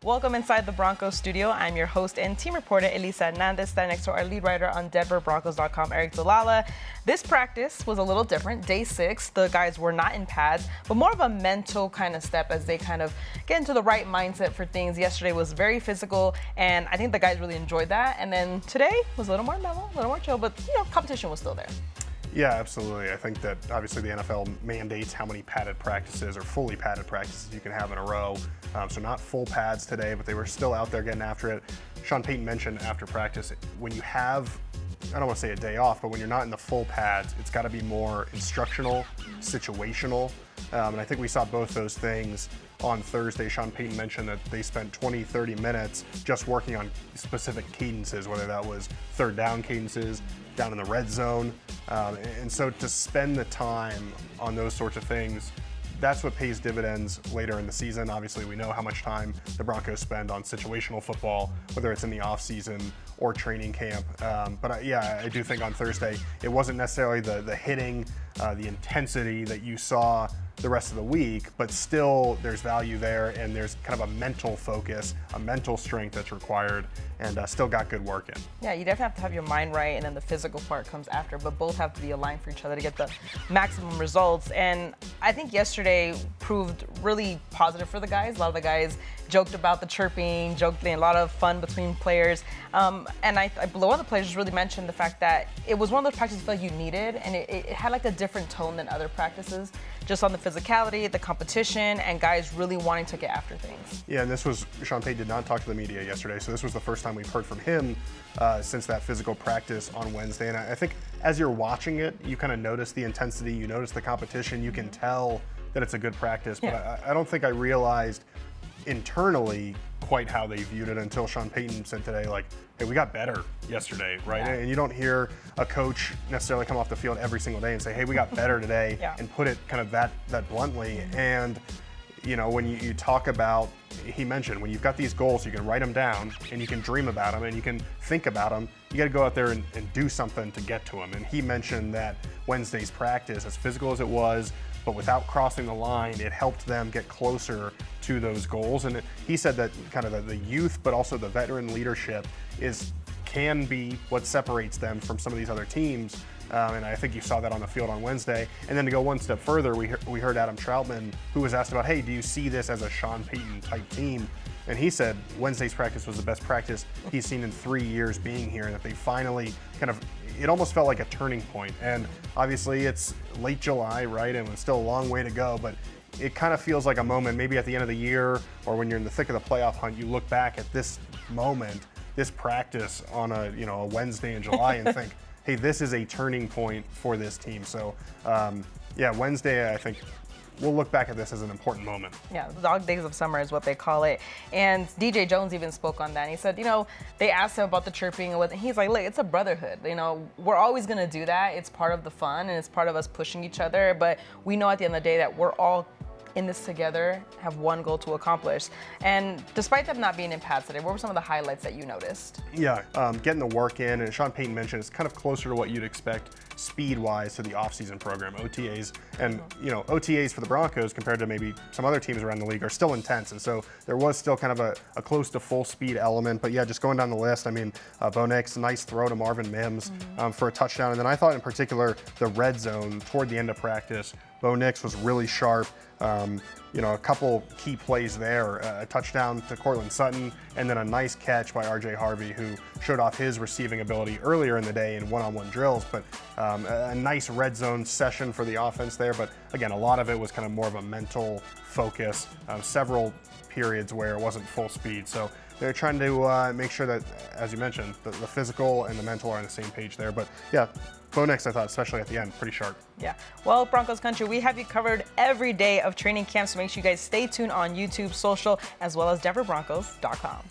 Welcome inside the Broncos studio. I'm your host and team reporter, Elisa Hernandez, standing next to our lead writer on DenverBroncos.com, Aric DiLalla. This practice was a little different. Day 6, the guys were not in pads, but more of a mental kind of step as they kind of get into the right mindset for things. Yesterday was very physical, and I think the guys really enjoyed that. And then today was a little more mellow, a little more chill, but competition was still there. Yeah, absolutely. I think that obviously the NFL mandates how many padded practices or fully padded practices you can have in a row. So not full pads today, but they were still out there getting after it. Sean Payton mentioned after practice, when you have, I don't want to say a day off, but when you're not in the full pads, it's got to be more instructional, situational. And I think we saw both those things on Thursday. Sean Payton mentioned that they spent 20, 30 minutes just working on specific cadences, whether that was third down cadences, down in the red zone. And so to spend the time on those sorts of things, that's what pays dividends later in the season. Obviously, we know how much time the Broncos spend on situational football, whether it's in the offseason or training camp. But I do think on Thursday, it wasn't necessarily the hitting, the intensity that you saw the rest of the week, but still there's value there, and there's kind of a mental focus, a mental strength that's required, and still got good work in. Yeah, you definitely have to have your mind right, and then the physical part comes after, but both have to be aligned for each other to get the maximum results. And I think yesterday proved really positive for the guys. A lot of the guys joked about the chirping, joked a lot of fun between players. And one of the players really mentioned the fact that it was one of those practices you felt like you needed, and it had like a different tone than other practices, just on the physicality, the competition, and guys really wanting to get after things. Yeah, and Sean Payton did not talk to the media yesterday, so this was the first time we've heard from him since that physical practice on Wednesday. And I think as you're watching it, you kind of notice the intensity, you notice the competition, you can tell that it's a good practice. But Yeah. I don't think I realized internally quite how they viewed it until Sean Payton said today, like, hey, we got better yesterday, right? Yeah. And you don't hear a coach necessarily come off the field every single day and say, hey, we got better today, Yeah. and put it kind of that bluntly. And when you talk about, he mentioned, when you've got these goals, you can write them down and you can dream about them and you can think about them. You got to go out there and do something to get to them. And he mentioned that Wednesday's practice, as physical as it was, but without crossing the line, it helped them get closer to those goals. And he said that kind of the youth, but also the veteran leadership can be what separates them from some of these other teams. And I think you saw that on the field on Wednesday. And then to go one step further, we heard Adam Troutman, who was asked about, hey, do you see this as a Sean Payton type team? And he said Wednesday's practice was the best practice he's seen in 3 years being here, and that they finally it almost felt like a turning point. And obviously it's late July, right? And it's still a long way to go, but it kind of feels like a moment, maybe at the end of the year or when you're in the thick of the playoff hunt, you look back at this moment, this practice on a Wednesday in July and think, hey, this is a turning point for this team. So Wednesday, I think we'll look back at this as an important moment. Yeah, the dog days of summer is what they call it. And DJ Jones even spoke on that. And he said, they asked him about the chirping and he's like, look, it's a brotherhood. We're always going to do that. It's part of the fun and it's part of us pushing each other. But we know at the end of the day that we're all in this together, have one goal to accomplish. And despite them not being in pads today, what were some of the highlights that you noticed? Yeah, getting the work in, and Sean Payton mentioned it's kind of closer to what you'd expect speed-wise to the offseason program, OTAs. And, OTAs for the Broncos compared to maybe some other teams around the league are still intense. And so there was still kind of a close to full speed element. But yeah, just going down the list, Bo Nix, nice throw to Marvin Mims for a touchdown. And then I thought in particular the red zone toward the end of practice, Bo Nix was really sharp. A couple key plays there, a touchdown to Cortland Sutton, and then a nice catch by RJ Harvey, who showed off his receiving ability earlier in the day in one-on-one drills. But a nice red zone session for the offense there. But again, a lot of it was kind of more of a mental focus, several periods where it wasn't full speed. So they're trying to make sure that, as you mentioned, the physical and the mental are on the same page there. But yeah, Bo Nix, I thought, especially at the end, pretty sharp. Yeah. Well, Broncos Country, we have you covered every day of training camp, so make sure you guys stay tuned on YouTube, social, as well as DenverBroncos.com.